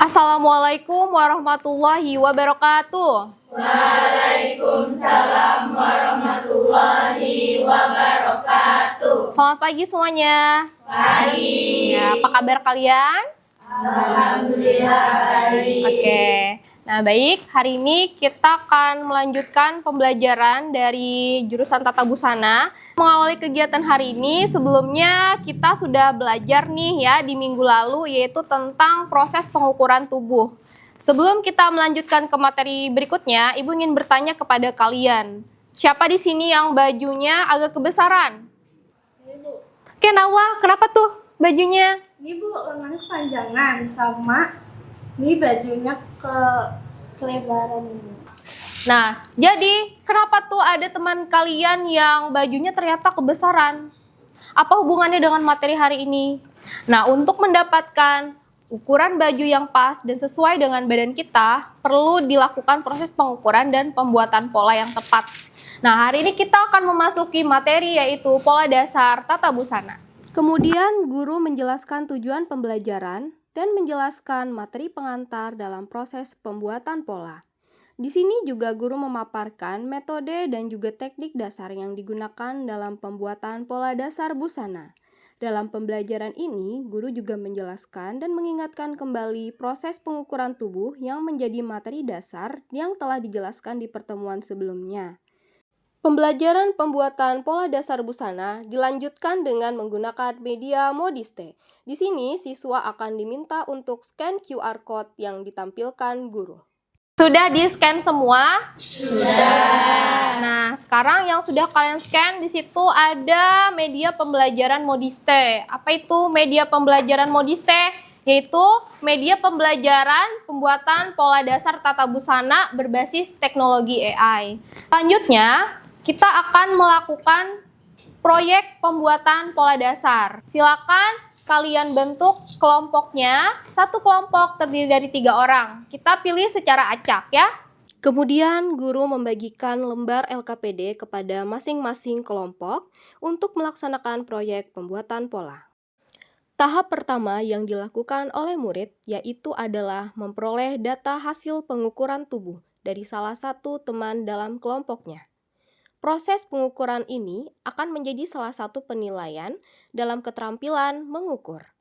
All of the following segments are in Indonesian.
Assalamualaikum warahmatullahi wabarakatuh. Waalaikumsalam warahmatullahi wabarakatuh. Selamat pagi semuanya. Pagi. Ya, apa kabar kalian? Alhamdulillah baik. Oke. Nah, baik. Hari ini kita akan melanjutkan pembelajaran dari jurusan Tata Busana. Mengawali kegiatan hari ini, sebelumnya kita sudah belajar nih ya di minggu lalu, yaitu tentang proses pengukuran tubuh. Sebelum kita melanjutkan ke materi berikutnya, Ibu ingin bertanya kepada kalian, siapa di sini yang bajunya agak kebesaran? Ibu, Oke, Nawa, kenapa tuh bajunya? ini Bu lengannya kepanjangan sama ini bajunya kelebaran ini. Nah, jadi kenapa tuh ada teman kalian yang bajunya ternyata kebesaran? Apa hubungannya dengan materi hari ini? Nah, untuk mendapatkan ukuran baju yang pas dan sesuai dengan badan kita, perlu dilakukan proses pengukuran dan pembuatan pola yang tepat. Nah, hari ini kita akan memasuki materi yaitu pola dasar tata busana. Kemudian, guru menjelaskan tujuan pembelajaran dan menjelaskan materi pengantar dalam proses pembuatan pola. Di sini juga guru memaparkan metode dan juga teknik dasar yang digunakan dalam pembuatan pola dasar busana. Dalam pembelajaran ini, guru juga menjelaskan dan mengingatkan kembali proses pengukuran tubuh yang menjadi materi dasar yang telah dijelaskan di pertemuan sebelumnya. Pembelajaran pembuatan pola dasar busana dilanjutkan dengan menggunakan media Modiste. Di sini, siswa akan diminta untuk scan QR Code yang ditampilkan guru. Sudah di-scan semua? Sudah. Nah, sekarang yang sudah kalian scan, di situ ada media pembelajaran Modiste. Apa itu media pembelajaran Modiste? Yaitu media pembelajaran pembuatan pola dasar tata busana berbasis teknologi AI. Selanjutnya, kita akan melakukan proyek pembuatan pola dasar. Silakan kalian bentuk kelompoknya. Satu kelompok terdiri dari 3 orang. Kita pilih secara acak ya. Kemudian guru membagikan lembar LKPD kepada masing-masing kelompok untuk melaksanakan proyek pembuatan pola. Tahap pertama yang dilakukan oleh murid yaitu adalah memperoleh data hasil pengukuran tubuh dari salah satu teman dalam kelompoknya. Proses pengukuran ini akan menjadi salah satu penilaian dalam keterampilan mengukur.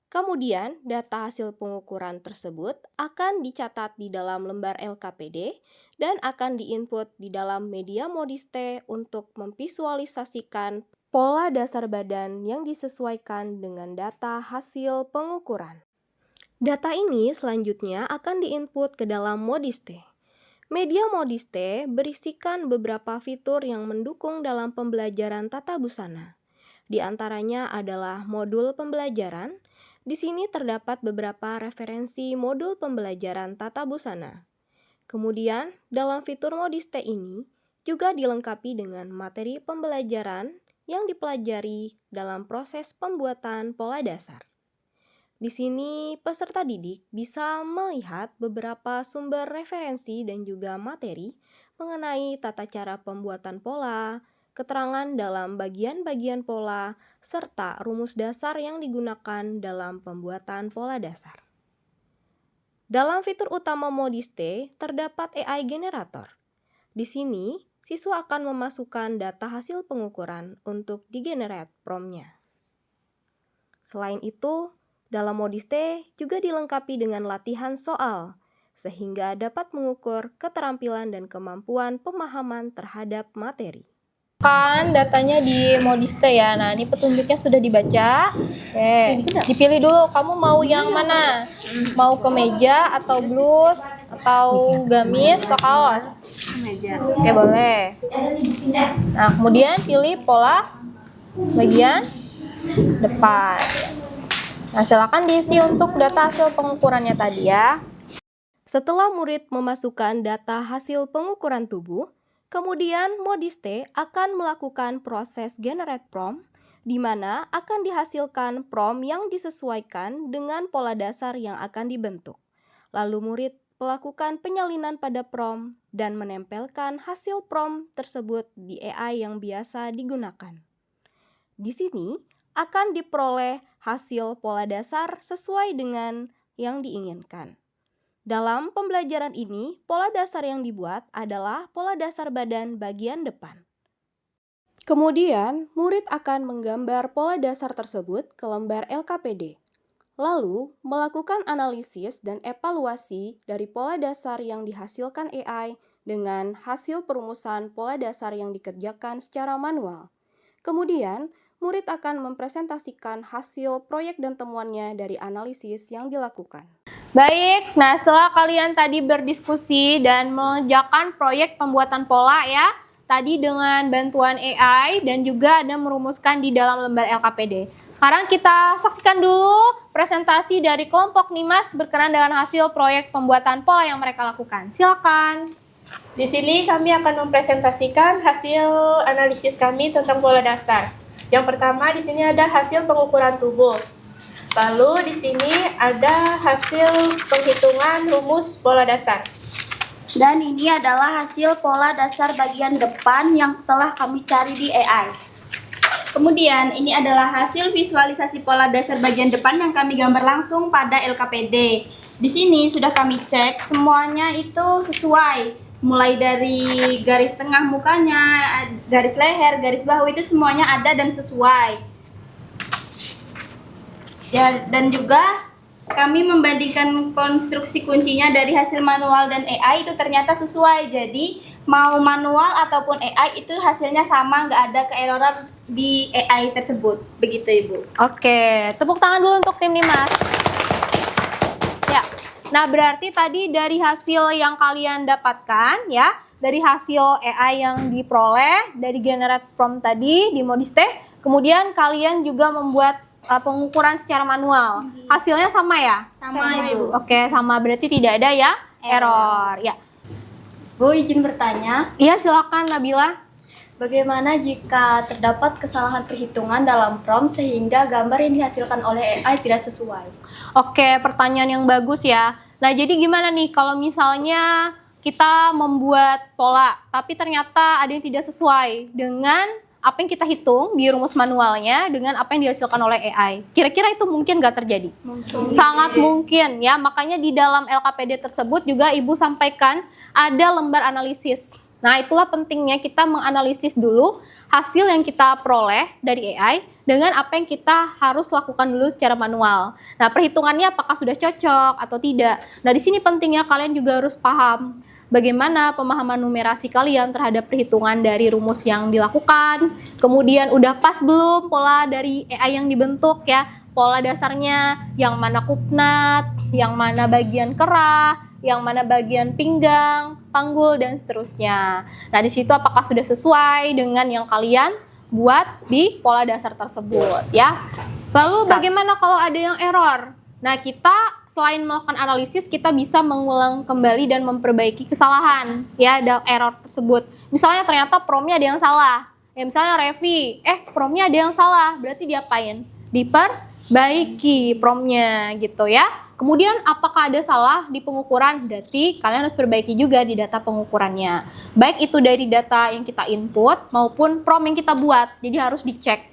Kemudian, data hasil pengukuran tersebut akan dicatat di dalam lembar LKPD dan akan diinput di dalam media Modiste untuk memvisualisasikan pola dasar badan yang disesuaikan dengan data hasil pengukuran. Data ini selanjutnya akan diinput ke dalam Modiste. Media Modiste berisikan beberapa fitur yang mendukung dalam pembelajaran tata busana. Di antaranya adalah modul pembelajaran. Di sini terdapat beberapa referensi modul pembelajaran tata busana. Kemudian, dalam fitur Modiste ini juga dilengkapi dengan materi pembelajaran yang dipelajari dalam proses pembuatan pola dasar. Di sini, peserta didik bisa melihat beberapa sumber referensi dan juga materi mengenai tata cara pembuatan pola, keterangan dalam bagian-bagian pola, serta rumus dasar yang digunakan dalam pembuatan pola dasar. Dalam fitur utama Modiste, terdapat AI Generator. Di sini, siswa akan memasukkan data hasil pengukuran untuk digenerate prompt-nya. Selain itu, dalam Modiste juga dilengkapi dengan latihan soal, sehingga dapat mengukur keterampilan dan kemampuan pemahaman terhadap materi. Kan datanya di Modiste ya, nah ini petunjuknya sudah dibaca. Oke, dipilih dulu kamu mau yang mana? Mau kemeja atau blus, atau gamis, atau kaos? Meja. Oke, boleh. Nah, kemudian pilih pola bagian depan. Nah, silakan diisi untuk data hasil pengukurannya tadi ya. Setelah murid memasukkan data hasil pengukuran tubuh, kemudian Modiste akan melakukan proses generate prompt, di mana akan dihasilkan prompt yang disesuaikan dengan pola dasar yang akan dibentuk. Lalu murid melakukan penyalinan pada prompt dan menempelkan hasil prompt tersebut di AI yang biasa digunakan. Di sini akan diperoleh hasil pola dasar sesuai dengan yang diinginkan. Dalam pembelajaran ini, pola dasar yang dibuat adalah pola dasar badan bagian depan. Kemudian, murid akan menggambar pola dasar tersebut ke lembar LKPD. Lalu, melakukan analisis dan evaluasi dari pola dasar yang dihasilkan AI dengan hasil perumusan pola dasar yang dikerjakan secara manual. Kemudian, murid akan mempresentasikan hasil proyek dan temuannya dari analisis yang dilakukan. Baik, nah setelah kalian tadi berdiskusi dan mengerjakan proyek pembuatan pola ya, tadi dengan bantuan AI dan juga ada merumuskan di dalam lembar LKPD. Sekarang kita saksikan dulu presentasi dari kelompok Nimas berkenan dengan hasil proyek pembuatan pola yang mereka lakukan. Silakan. Di sini kami akan mempresentasikan hasil analisis kami tentang pola dasar. Yang pertama di sini ada hasil pengukuran tubuh. Lalu di sini ada hasil penghitungan rumus pola dasar. Dan ini adalah hasil pola dasar bagian depan yang telah kami cari di AI. Kemudian ini adalah hasil visualisasi pola dasar bagian depan yang kami gambar langsung pada LKPD. Di sini sudah kami cek semuanya itu sesuai. Mulai dari garis tengah mukanya, garis leher, garis bahu itu semuanya ada dan sesuai. Ya, dan juga kami membandingkan konstruksi kuncinya dari hasil manual dan AI itu ternyata sesuai. Jadi mau manual ataupun AI itu hasilnya sama, nggak ada keeroran di AI tersebut. Begitu Ibu. Oke, tepuk tangan dulu untuk tim Nimas. Ya, nah berarti tadi dari hasil yang kalian dapatkan ya, dari hasil AI yang diperoleh, dari generate prompt tadi di Modiste, kemudian kalian juga membuat pengukuran secara manual. Hasilnya sama ya? Sama Ibu. Oke, sama berarti tidak ada ya error. Ya. Bu, izin bertanya, Iya, silakan Nabila. bagaimana jika terdapat kesalahan perhitungan dalam prompt sehingga gambar yang dihasilkan oleh AI tidak sesuai? Oke, pertanyaan yang bagus ya. Nah, jadi gimana nih kalau misalnya kita membuat pola, tapi ternyata ada yang tidak sesuai dengan apa yang kita hitung di rumus manualnya dengan apa yang dihasilkan oleh AI. Kira-kira itu mungkin nggak terjadi? Mungkin. Sangat mungkin ya, makanya di dalam LKPD tersebut juga Ibu sampaikan ada lembar analisis. Nah, itulah pentingnya kita menganalisis dulu hasil yang kita peroleh dari AI dengan apa yang kita harus lakukan dulu secara manual. Nah, perhitungannya apakah sudah cocok atau tidak. Nah, di sini pentingnya kalian juga harus paham bagaimana pemahaman numerasi kalian terhadap perhitungan dari rumus yang dilakukan. Kemudian udah pas belum pola dari AI yang dibentuk ya. Pola dasarnya yang mana kupnat, yang mana bagian kerah, yang mana bagian pinggang, panggul, dan seterusnya. Nah, di situ apakah sudah sesuai dengan yang kalian buat di pola dasar tersebut ya. Lalu bagaimana kalau ada yang error? Nah, kita selain melakukan analisis, kita bisa mengulang kembali dan memperbaiki kesalahan ya ada error tersebut. Misalnya ternyata promnya ada yang salah. Ya misalnya Revi, promnya ada yang salah, berarti diapain? Diperbaiki promnya gitu ya. Kemudian apakah ada salah di pengukuran? Berarti kalian harus perbaiki juga di data pengukurannya. Baik itu dari data yang kita input maupun prom yang kita buat. Jadi harus dicek.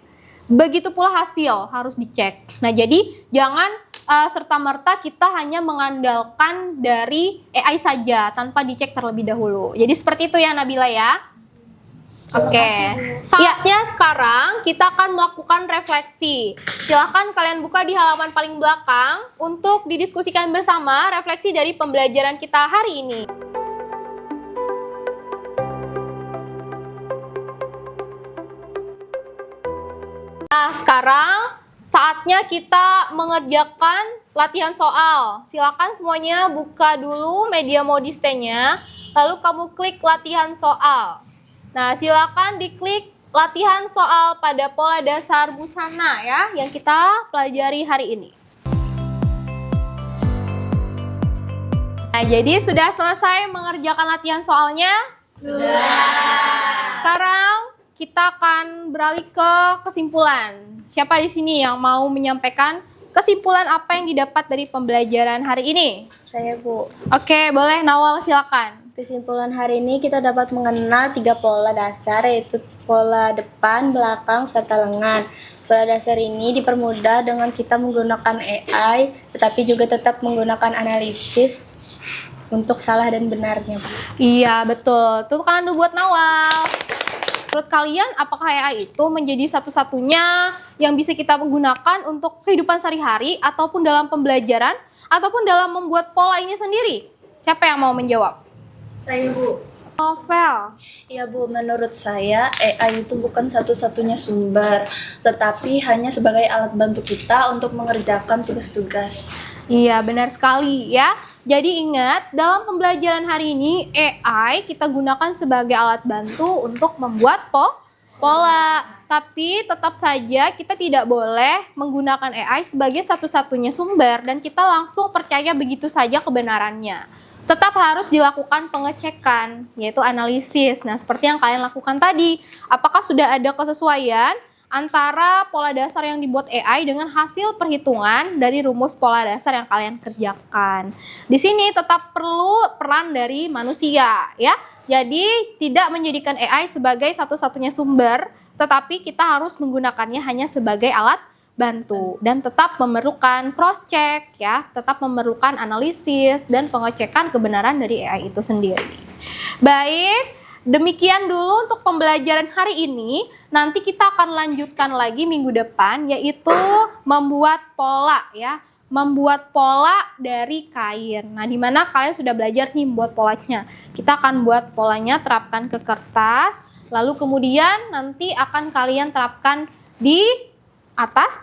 Begitu pula hasil harus dicek. Nah, jadi jangan serta-merta kita hanya mengandalkan dari AI saja tanpa dicek terlebih dahulu. Jadi seperti itu ya Nabila ya. Oke, saatnya sekarang kita akan melakukan refleksi. Silahkan kalian buka di halaman paling belakang untuk didiskusikan bersama refleksi dari pembelajaran kita hari ini. Nah, sekarang saatnya kita mengerjakan latihan soal. Silakan semuanya buka dulu media Modiste-nya, lalu kamu klik latihan soal. Nah, silakan diklik latihan soal pada pola dasar busana ya, yang kita pelajari hari ini. Nah, jadi sudah selesai mengerjakan latihan soalnya? Sudah. Sekarang kita akan beralih ke kesimpulan. Siapa di sini yang mau menyampaikan kesimpulan apa yang didapat dari pembelajaran hari ini? Saya Bu. Oke, boleh Nawal silakan. Kesimpulan hari ini kita dapat mengenal 3 pola dasar, yaitu pola depan, belakang, serta lengan. Pola dasar ini dipermudah dengan kita menggunakan AI, tetapi juga tetap menggunakan analisis untuk salah dan benarnya, Bu. Iya, betul. Tepuk tangan dulu buat Nawal. Menurut kalian, apakah AI itu menjadi satu-satunya yang bisa kita gunakan untuk kehidupan sehari-hari, ataupun dalam pembelajaran, ataupun dalam membuat pola ini sendiri? Siapa yang mau menjawab? Saya, Bu. Novel. Ya Bu, menurut saya AI itu bukan satu-satunya sumber, tetapi hanya sebagai alat bantu kita untuk mengerjakan tugas-tugas. Iya, benar sekali ya. Jadi ingat, dalam pembelajaran hari ini AI kita gunakan sebagai alat bantu untuk membuat pola. Tapi tetap saja kita tidak boleh menggunakan AI sebagai satu-satunya sumber dan kita langsung percaya begitu saja kebenarannya. Tetap harus dilakukan pengecekan, yaitu analisis. Nah, seperti yang kalian lakukan tadi, apakah sudah ada kesesuaian antara pola dasar yang dibuat AI dengan hasil perhitungan dari rumus pola dasar yang kalian kerjakan. Di sini tetap perlu peran dari manusia, ya. Jadi tidak menjadikan AI sebagai satu-satunya sumber, tetapi kita harus menggunakannya hanya sebagai alat bantu dan tetap memerlukan cross check, ya, tetap memerlukan analisis dan pengecekan kebenaran dari AI itu sendiri. Baik, demikian dulu untuk pembelajaran hari ini. Nanti kita akan lanjutkan lagi minggu depan, yaitu membuat pola, ya, membuat pola dari kain. Nah, di mana kalian sudah belajar nih membuat polanya. Kita akan buat polanya, terapkan ke kertas, lalu kemudian nanti akan kalian terapkan di atas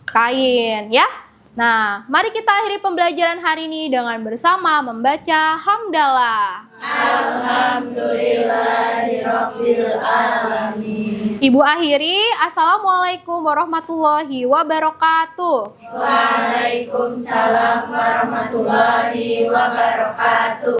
kain, ya. Nah, mari kita akhiri pembelajaran hari ini dengan bersama membaca hamdalah. Alhamdulillahirobbilalamin. Ibu akhiri, assalamualaikum warahmatullahi wabarakatuh. Waalaikumsalam warahmatullahi wabarakatuh.